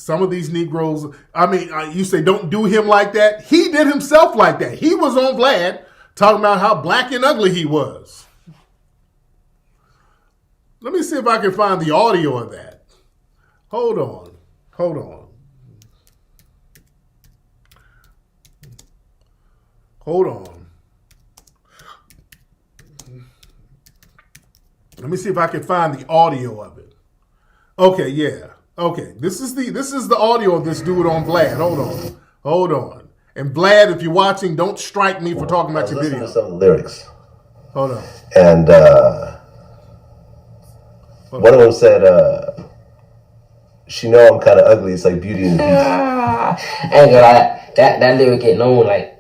some of these Negroes, I mean, you say don't do him like that. He did himself like that. He was on Vlad talking about how black and ugly he was. Let me see if I can find the audio of that. Hold on. Let me see if I can find the audio of it. Okay, yeah. Okay, this is the audio of this dude on Vlad. Hold on. And Vlad, if you're watching, don't strike me for talking about your video. Listen to some of the lyrics. Hold on. And one of them said, "She know I'm kind of ugly. It's like Beauty and the Beast." I ain't gonna lie, that lyric get known like.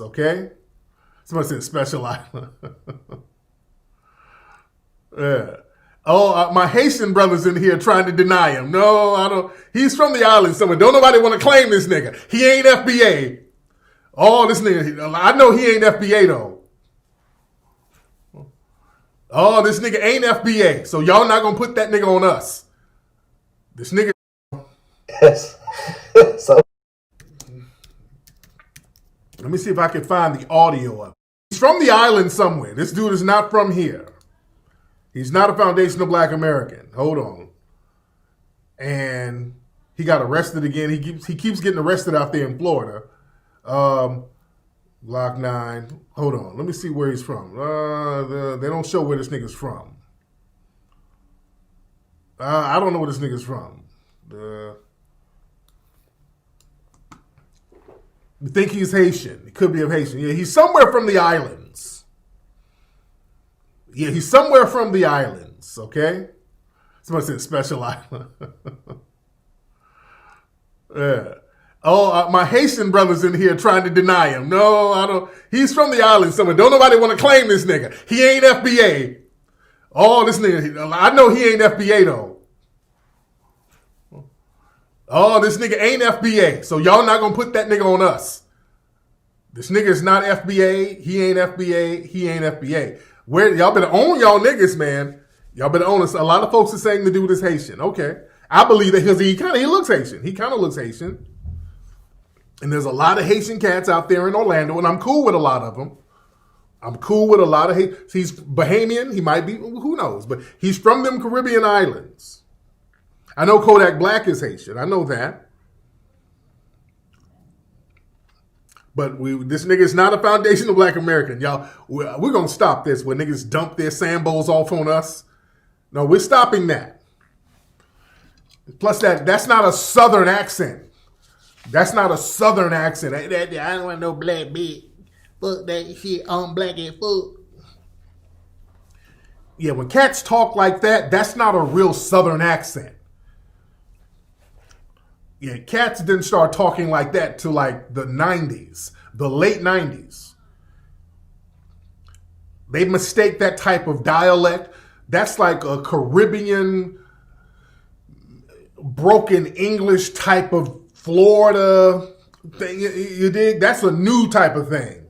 Okay. Somebody said Special Island. Yeah. Oh, my Haitian brother's in here trying to deny him. No, I don't. He's from the island somewhere. Don't nobody want to claim this nigga. He ain't FBA. Oh, this nigga. I know he ain't FBA though. Oh, this nigga ain't FBA. So y'all not gonna put that nigga on us. This nigga. Yes. So. Let me see if I can find the audio of it. He's from the island somewhere. This dude is not from here. He's not a foundational black American. Hold on. And he got arrested again. He keeps getting arrested out there in Florida. Block 9. Hold on. Let me see where he's from. They don't show where this nigga's from. I don't know where this nigga's from. I think he's Haitian. He could be of Haitian. Yeah, he's somewhere from the islands. Yeah, he's somewhere from the islands, okay? Somebody said Special Island. Yeah. Oh, my Haitian brother's in here trying to deny him. No, I don't. He's from the island somewhere. Don't nobody want to claim this nigga. He ain't FBA. Oh, this nigga. I know he ain't FBA though. Oh, this nigga ain't FBA. So y'all not gonna put that nigga on us. This nigga is not FBA. He ain't FBA. He ain't FBA. Where y'all better own y'all niggas, man. Y'all better own us. A lot of folks are saying the dude is Haitian. Okay. I believe that because he looks Haitian. He kind of looks Haitian. And there's a lot of Haitian cats out there in Orlando, and I'm cool with a lot of them. He's Bahamian. He might be, who knows? But he's from them Caribbean islands. I know Kodak Black is Haitian. I know that. But this nigga is not a foundational black American. Y'all, we're going to stop this when niggas dump their Sambos off on us. No, we're stopping that. Plus, that's not a Southern accent. That's not a Southern accent. I don't want no black bitch. Fuck that shit. I'm black and fuck. Yeah, when cats talk like that, that's not a real Southern accent. Yeah, cats didn't start talking like that till like the 90s, the late 90s. They mistake that type of dialect. That's like a Caribbean, broken English type of Florida thing. You dig? That's a new type of thing.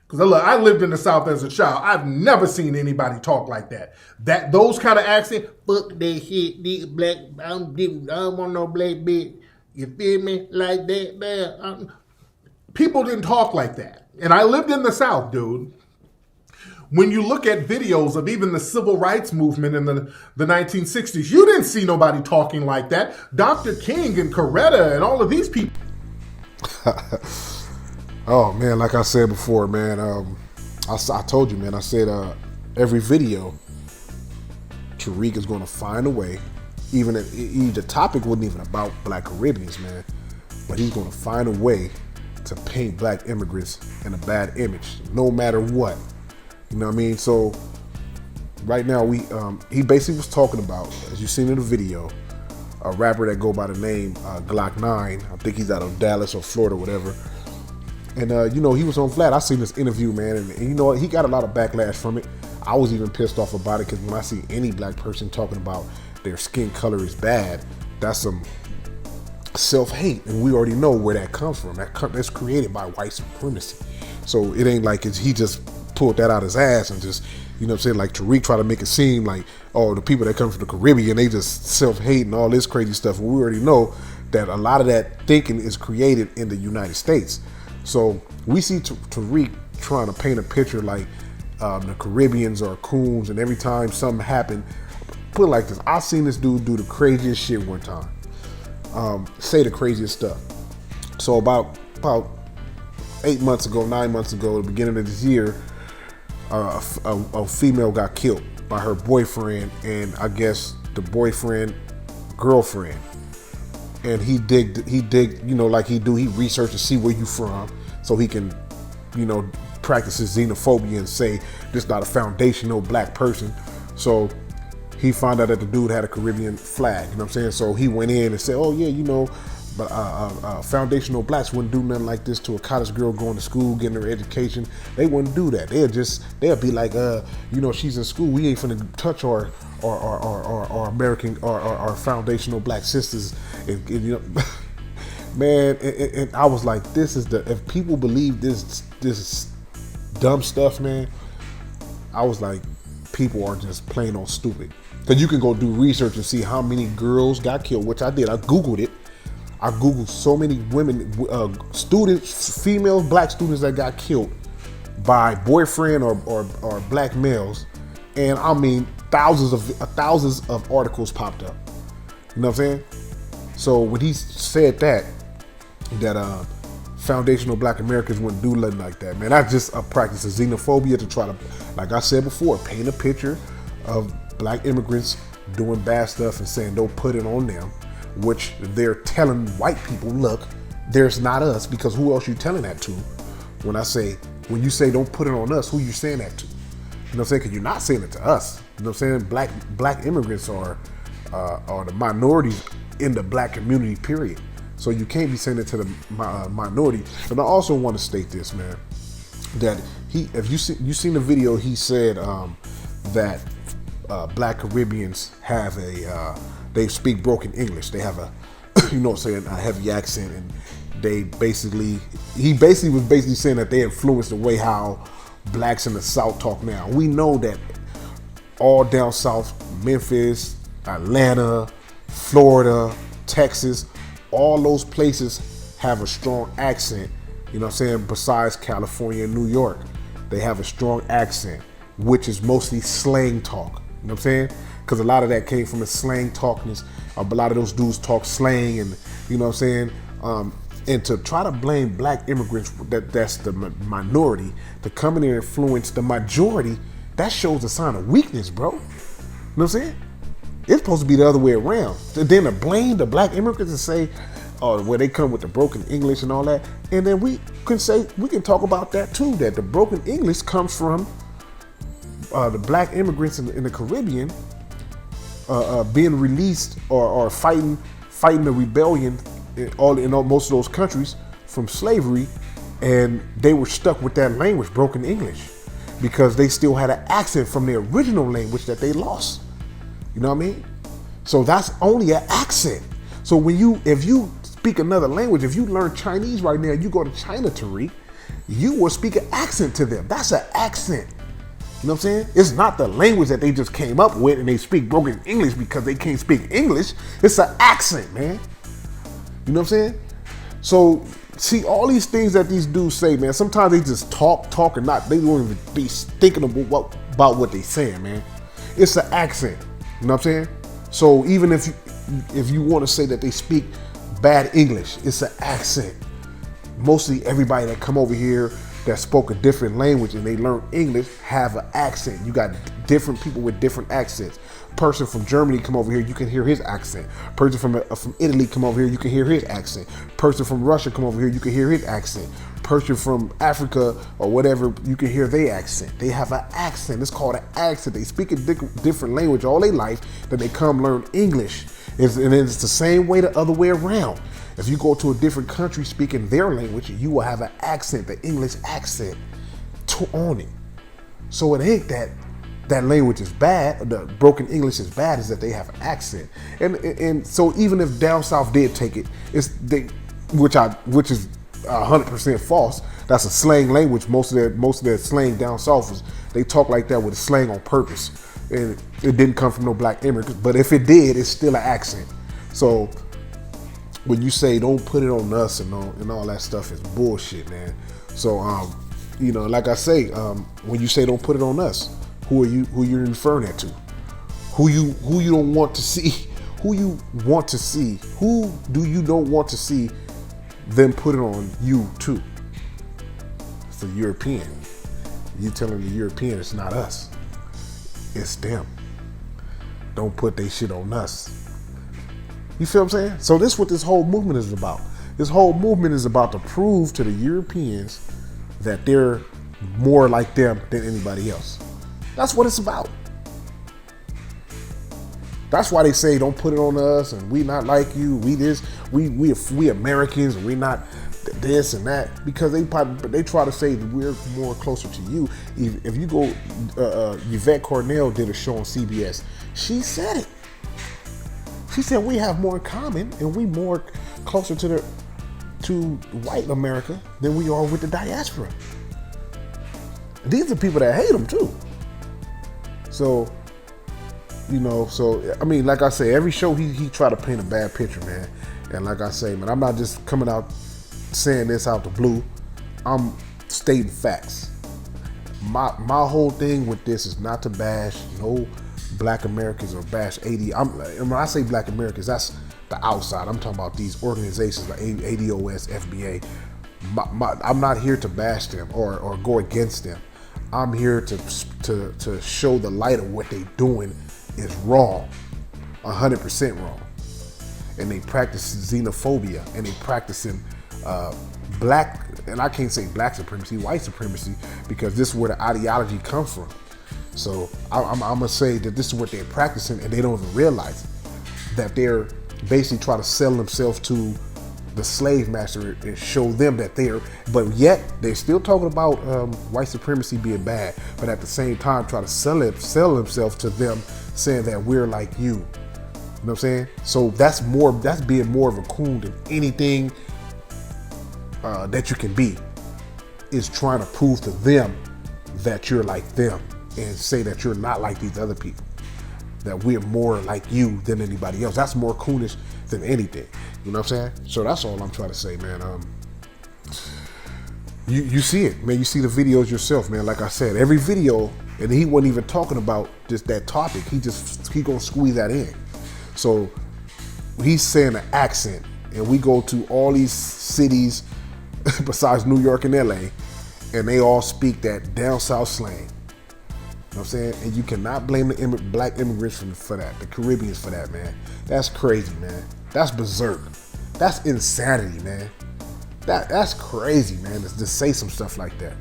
Because look, I lived in the South as a child. I've never seen anybody talk like that. Those kind of accent, fuck that shit, this black, I don't want no black bitch. You feel me? Like that, man. People didn't talk like that. And I lived in the South, dude. When you look at videos of even the civil rights movement in the 1960s, you didn't see nobody talking like that. Dr. King and Coretta and all of these people. Oh, man, like I said before, man, I told you, man, I said every video, Tariq is going to find a way. Even if the topic wasn't even about black Caribbeans, man, but he's going to find a way to paint black immigrants in a bad image, no matter what. You know what I mean? So right now, he basically was talking about, as you've seen in the video, a rapper that go by the name Glock 9. I think he's out of Dallas or Florida, whatever. And he was on Vlad. I seen this interview, man, and you know what? He got a lot of backlash from it. I was even pissed off about it because when I see any black person talking about their skin color is bad, that's some self-hate, and we already know where that comes from. That's created by white supremacy. So it ain't like he just pulled that out his ass and just, you know what I'm saying, like Tariq tried to make it seem like, oh, the people that come from the Caribbean, they just self-hate and all this crazy stuff. We already know that a lot of that thinking is created in the United States. So we see Tariq trying to paint a picture like the Caribbeans are coons, and every time something happened, put it like this, I seen this dude do the craziest shit one time. Say the craziest stuff. So about 8 months ago, 9 months ago, at the beginning of this year, a female got killed by her boyfriend, and I guess the boyfriend girlfriend. And he digged, you know, like he researched to see where you from, so he can, you know, practice his xenophobia and say this not a foundational black person. So he found out that the dude had a Caribbean flag, you know what I'm saying? So he went in and said, oh yeah, you know, but foundational blacks wouldn't do nothing like this to a college girl going to school, getting her education. They wouldn't do that. They'll be like, you know, she's in school, we ain't finna touch our American, our foundational black sisters. And, you know, man, and I was like, if people believe this dumb stuff, man, I was like, people are just plain on stupid. Because you can go do research and see how many girls got killed, which I did. I Googled it. I Googled so many women, students, female black students that got killed by boyfriend or black males. And I mean, thousands of articles popped up. You know what I'm saying? So when he said that foundational black Americans wouldn't do nothing like that, man, that's just a practice of xenophobia to try to, like I said before, paint a picture of black immigrants doing bad stuff and saying don't put it on them, which they're telling white people, look, there's not us, because who else you telling that to? When you say don't put it on us, who you saying that to? You know what I'm saying? Because you're not saying it to us. You know what I'm saying? Black immigrants are the minorities in the black community, period. So you can't be saying it to the minority. But I also want to state this, man, that if you seen the video, he said that black Caribbeans have they speak broken English. They have a, you know what I'm saying, a heavy accent, and he basically was saying that they influenced the way how blacks in the South talk now. We know that all down south, Memphis, Atlanta, Florida, Texas, all those places have a strong accent, you know what I'm saying, besides California and New York. They have a strong accent, which is mostly slang talk, you know what I'm saying? Because a lot of that came from the slang talkness. A lot of those dudes talk slang, and you know what I'm saying? And to try to blame black immigrants, that's the minority, to come in and influence the majority, that shows a sign of weakness, bro. You know what I'm saying? It's supposed to be the other way around. Then to blame the black immigrants and say, oh, well, they come with the broken English and all that. And then we can talk about that too, that the broken English comes from the black immigrants in the Caribbean being released or fighting the rebellion in most of those countries from slavery, and they were stuck with that language, broken English, because they still had an accent from their original language that they lost. You know what I mean? So that's only an accent. So if you speak another language, if you learn Chinese right now, you go to China, Tariq, you will speak an accent to them. That's an accent. You know what I'm saying? It's not the language that they just came up with and they speak broken English because they can't speak English. It's an accent, man. You know what I'm saying? So, see, all these things that these dudes say, man, sometimes they just talk and they won't even be thinking about what they saying, man. It's an accent. You know what I'm saying? So even if you want to say that they speak bad English, it's an accent. Mostly everybody that come over here that spoke a different language and they learn English have an accent. You got different people with different accents. Person from Germany come over here, you can hear his accent. Person from Italy come over here, you can hear his accent. Person from Russia come over here, you can hear his accent. Person from Africa or whatever, you can hear their accent. They have an accent. It's called an accent. They speak a different language all their life, then they come learn English. And it's the same way the other way around. If you go to a different country speaking their language, you will have an accent, the English accent on it. So it ain't that language is bad, the broken English is bad, is that they have an accent. And so even if down south did take it, which is 100% false. That's a slang language. Most of that slang down south is they talk like that with a slang on purpose, and it didn't come from no black immigrants. But if it did, it's still an accent. So when you say don't put it on us and all that stuff is bullshit, man. So like I say, when you say don't put it on us, who you referring that to? Who you don't want to see? Who you want to see? Who do you don't want to see them put it on you too? It's the European. You telling the European it's not us. It's them. Don't put they shit on us. You feel what I'm saying? So this is what this whole movement is about. This whole movement is about to prove to the Europeans that they're more like them than anybody else. That's what it's about. That's why they say don't put it on us and we not like you. We Americans and we not this and that, because they try to say that we're more closer to you. If you go, Yvette Cornell did a show on CBS. She said it. She said we have more in common and we more closer to white America than we are with the diaspora. These are people that hate them too. So, I mean, like I say, every show he try to paint a bad picture, man. And like I say, man, I'm not just coming out saying this out the blue. I'm stating facts. My whole thing with this is not to bash no black Americans or bash AD. When I say black Americans, that's the outside. I'm talking about these organizations like ADOS, FBA. I'm not here to bash them or go against them. I'm here to show the light of what they doing is wrong, 100% wrong. And they practice xenophobia, and they practicing black, and I can't say black supremacy, white supremacy, because this is where the ideology comes from. So I'm gonna say that this is what they're practicing, and they don't even realize that they're basically trying to sell themselves to the slave master and show them that but yet they're still talking about white supremacy being bad, but at the same time try to sell themselves to them, saying that we're like you. You know what I'm saying? So that's being more of a coon than anything that you can be, is trying to prove to them that you're like them and say that you're not like these other people, that we're more like you than anybody else. That's more coonish than anything. You know what I'm saying? So that's all I'm trying to say, man. You see it, man. You see the videos yourself, man. Like I said, every video, and he wasn't even talking about just that topic. He gonna squeeze that in. So he's saying an accent, and we go to all these cities besides New York and LA, and they all speak that down south slang. You know what I'm saying? And you cannot blame the black immigrants for that, the Caribbeans for that, man. That's crazy, man. That's berserk. That's insanity, man. That's crazy, man, to say some stuff like that.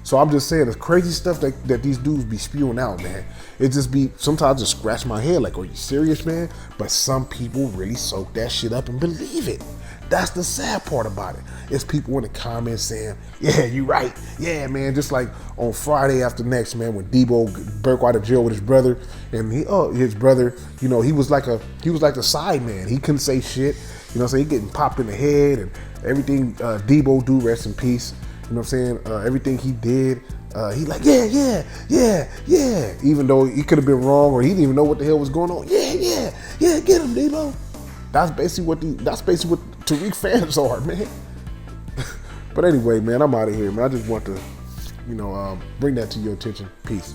So I'm just saying, the crazy stuff that these dudes be spewing out, man, it just be, sometimes I just scratch my head like, are you serious, man? But some people really soak that shit up and believe it. That's the sad part about it. It's people in the comments saying, yeah, you right. Yeah, man. Just like on Friday after next, man, when Debo broke out of jail with his brother, and his brother, he was like the side man. He couldn't say shit. You know what I'm saying? He getting popped in the head and everything. Debo do, rest in peace. You know what I'm saying? Everything he did, he like, yeah. Even though he could have been wrong or he didn't even know what the hell was going on. Yeah, get him, Debo. That's basically what Tariq fans are, man. But anyway, man, I'm out of here, man. I just want to, bring that to your attention. Peace.